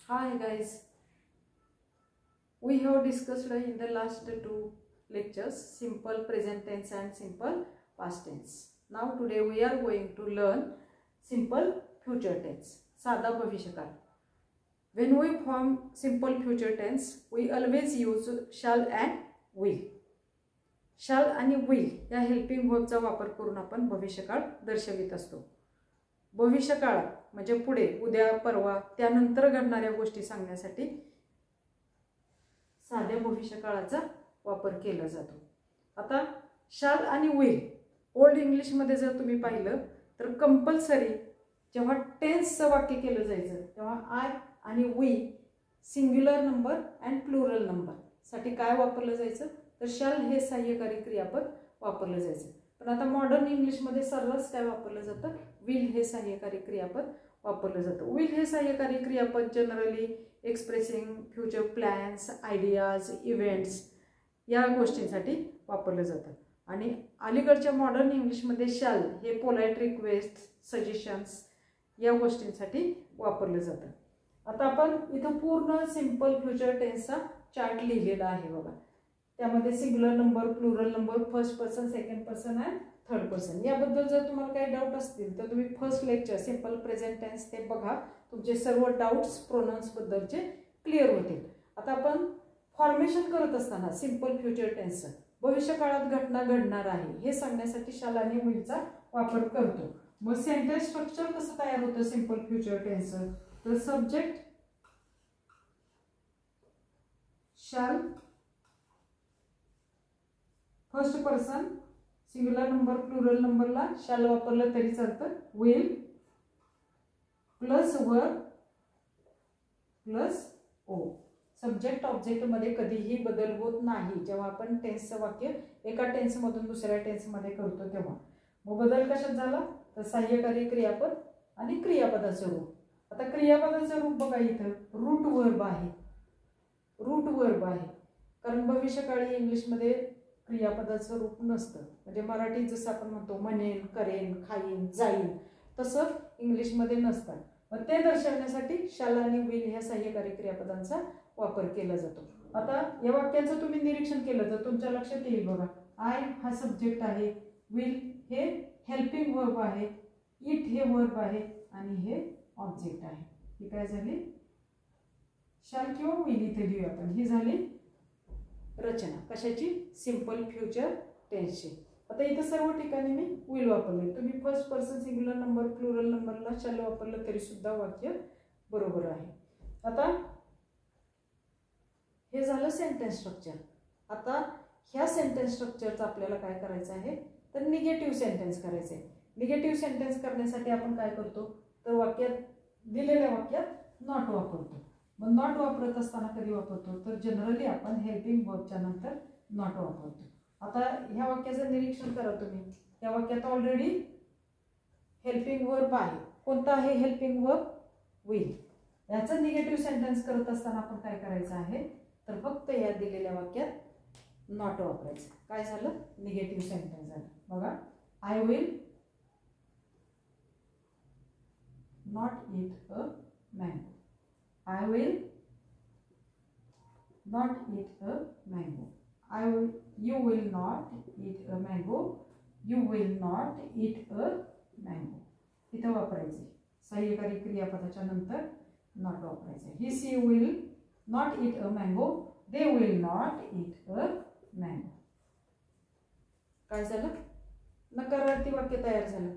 Hi guys, we have discussed in the last two lectures simple present tense and simple past tense. Now today we are going to learn simple future tense, साधा भविष्यकाळ. When we form simple future tense, we always use shall and will. shall आणि will या helping वर्बचा वापर करून आपण भविष्यकाळ दर्शवित असतो. भविष्यकाळात म्हणजे पुढे, उद्या, परवा, त्यानंतर घडणाऱ्या गोष्टी सांगण्यासाठी साध्या भविष्यकाळाचा वापर केला जातो. आता शाल आणि विल ओल्ड इंग्लिश मध्ये जर तुम्ही पाहिलं तर कंपल्सरी जेव्हा टेन्सचं वाक्य केलं जायचं तेव्हा आय आणि we singular number and plural number साठी काय वापरलं जायचं तर शाल हे सहाय्यकारी क्रियापद वापरलं जायचं. पण आता मॉडर्न इंग्लिश मध्ये सर्रास काय वापरलं जातं, विल हे सहाय्यकारी क्रियापद वापरलं जातं. विल हे सहाय्यकारी क्रियापद generally expressing future plans, ideas, events या गोष्टींसाठी वापरलं जातं. आणि अलीकडच्या मॉडर्न इंग्लिशमध्ये शाल हे पोलाइट रिक्वेस्ट, सजेशन्स या गोष्टींसाठी वापरलं जातं. आता आपण इथं पूर्ण सिंपल फ्युचर टेन्सचा चार्ट लिहिलेला आहे बघा. त्यामध्ये singular number, plural number, first person, second person and third person याबद्दल जर तुम्हाला काही डाऊट असतील तर तुम्ही first lecture simple present tense ते बघा. तुमचे सर्व डाऊट्स प्रोनाउन्स बद्दलचे क्लिअर होतील. आता आपण फॉर्मेशन करत असताना सिंपल फ्युचर टेन्सचं भविष्यकाळात घटना घडणार आहे हे सांगण्यासाठी शाल आणि विलचा वापर करतो. मग सेंटेन्स स्ट्रक्चर कसं तयार होतं सिंपल फ्युचर टेन्सचं तर subject shall, first person, singular number, plural नंबरला शाल वापरलं तरी चालतं, will plus verb plus O. Subject object मध्ये कधीही बदल होत नाही जेव्हा आपण टेन्सचं वाक्य एका टेन्स मधून दुसऱ्या टेन्स मध्ये करतो तेव्हा. मग बदल कशात झाला तर सहाय्यकारी क्रियापद आणि क्रियापदाचं रूप. आता क्रियापदाचं रूप बघा, इथं रूट वर्ब आहे. रूट वर्ब आहे कारण भविष्यकाळी इंग्लिशमध्ये क्रियापदाचं रूप नसतं. म्हणजे मराठीत जसं आपण म्हणतो म्हणेन, करेन, खाईन, जाईन तसं इंग्लिशमध्ये नसतं. मग ते दर्शवण्यासाठी शाल आणि विल ह्या सहाय्यकारी क्रियापदांचा वापर केला जातो. आता या वाक्याचं तुम्ही निरीक्षण केलं तर तुमच्या लक्षात येईल बघा. आय हा सब्जेक्ट आहे, विल हे हेल्पिंग वर्ब आहे, इट हे वर्ब आहे आणि हे ऑब्जेक्ट आहे. ही काय झाली शाल किंवा विल इथे देऊ आपण. ही झाली रचना कशाची सिंपल फ्युचर टेन्सची. आता इथं सर्व ठिकाणी मी विल वापरले. तुम्ही first person, singular number, plural नंबरला शाल वापरलं तरी सुद्धा वाक्य बरोबर आहे. आता हे झालं सेंटेन्स स्ट्रक्चर. आता ह्या सेंटेन्स स्ट्रक्चरचं आपल्याला काय करायचं आहे तर निगेटिव्ह सेंटेन्स करायचं आहे. निगेटिव्ह सेंटेन्स करण्यासाठी आपण काय करतो तर वाक्यात दिलेल्या वाक्यात नॉट वापरतो. मग नॉट वापरत असताना कधी वापरतो तर जनरली आपण हेल्पिंग वर्बच्या नंतर नॉट वापरतो. आता ह्या वाक्याचं निरीक्षण करा तुम्ही. या वाक्यात ऑलरेडी हेल्पिंग वर्ब आहे. कोणता आहे हेल्पिंग वर्ब? विल. याचं निगेटिव्ह सेंटेन्स करत असताना आपण काय करायचं आहे तर फक्त या दिलेल्या वाक्यात नॉट वापरायचं. काय झालं निगेटिव्ह सेंटेन्स झालं बघा. I will not eat a mango. I will not eat a mango. You will not eat a mango. You will not eat a mango. इथं वापरायचे सहाय्यकारी क्रियापदाच्या नंतर नॉट वापरायचे. He, she will not eat a mango. They will not eat a mango. काय झालं नकारार्थी वाक्य तयार झालं.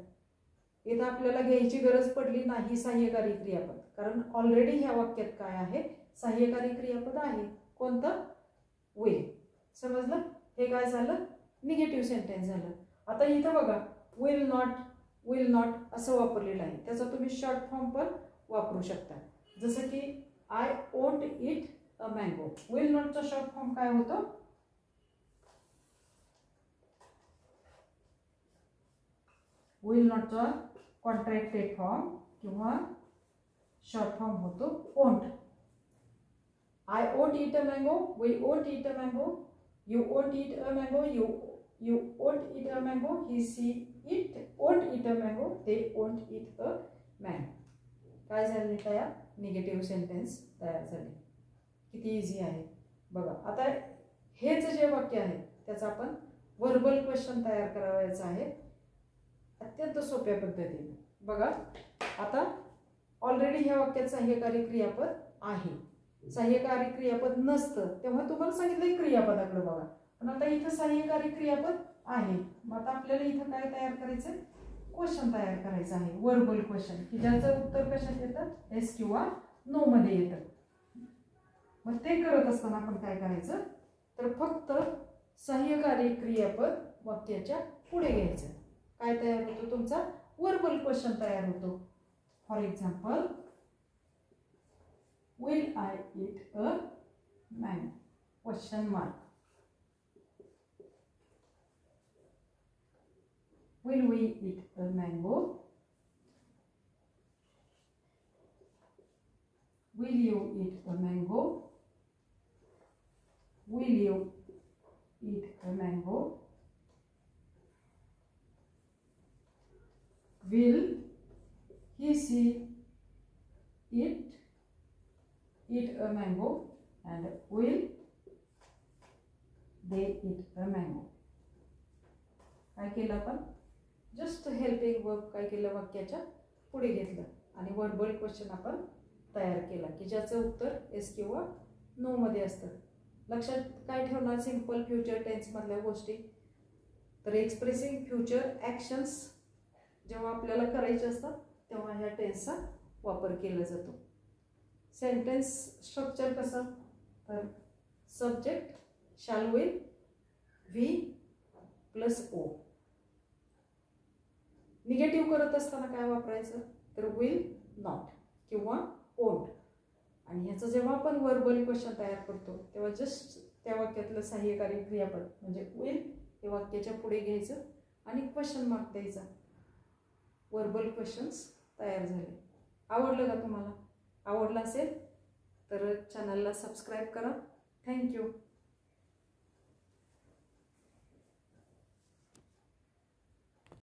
इथं आपल्याला घ्यायची गरज पडली नाही सहाय्यकारी क्रियापद कारण ऑलरेडी ह्या वाक्यात काय आहे सहाय्यकारी क्रियापद आहे. कोणतं? विल. समजलं. हे काय झालं निगेटिव्ह सेंटेन्स झालं. आता इथं बघा विल नॉट असं वापरलेलं आहे. त्याचा तुम्ही शॉर्ट फॉर्म पण वापरू शकता. जसं की I won't eat a mango. Will नॉटचा शॉर्ट फॉर्म काय होतो विल नॉटचा कॉन्ट्रॅक्टेड फॉर्म किंवा शॉर्ट फॉर्म होतो won't. I won't eat a mango, we won't eat a mango, you won't eat a mango, you won't eat a mango, he, she, it won't eat a mango, they won't eat a mango. काय झाले तयार, negative sentence तयार झाले. किती easy आहे बघा. आता हेच जे वाक्य आहे त्याचा आपण वर्बल क्वेश्चन तयार करायचं आहे अत्यंत सोप्या पद्धतीने. बघा आता ऑलरेडी ह्या वाक्यात सहाय्यकारी क्रियापद आहे. सहाय्यकारी क्रियापद नसतं तेव्हा तुम्हाला सांगितलं क्रियापदाकडे बघा, पण आता इथं सहाय्यकारी क्रियापद आहे. मग आता आपल्याला इथं काय तयार करायचं, क्वेश्चन तयार करायचं आहे, वर्बल क्वेश्चन, की ज्याचं उत्तर कशात येतं, येस किंवा नो मध्ये येतं. मग ते करत असताना आपण काय करायचं, तर फक्त सहाय्यकारी क्रियापद वाक्याच्या पुढे घ्यायचं. काय तयार होतो, तुमचा वर्बल क्वेश्चन तयार होतो. For example, will I eat a mango? Question mark. Will we eat a mango? Will you eat a mango? Will you eat a mango? Will he, she eat a mango? And will they eat a mango? काय केलं आपण, just helping verb काय केलं, वाक्याच्या पुढे घेतलं आणि verbal question आपण तयार केला की ज्याचं उत्तर येस किंवा नो मध्ये असतं. लक्षात काय ठेवणार, सिंपल फ्युचर टेन्स मधल्या गोष्टी. तर एक्सप्रेसिंग फ्युचर ॲक्शन्स जेव्हा आपल्याला करायचे असतात तेव्हा ह्या टेन्सचा वापर केला जातो. सेंटेन्स स्ट्रक्चर कसं, तर subject shall will V plus O. Negative करत असताना काय वापरायचं, तर विल नॉट किंवा ओंट. आणि ह्याचं जेव्हा आपण वर्बल क्वेश्चन तयार करतो तेव्हा जस्ट त्या वाक्यातलं सहाय्यकारी क्रियापद म्हणजे विल हे वाक्याच्या पुढे घ्यायचं आणि क्वेश्चन मार्क द्यायचा. वर्बल क्वेश्चन्स तयार झाले. आवडलं का तुम्हाला? आवडलं असेल तर चॅनलला सबस्क्राईब करा. थँक्यू.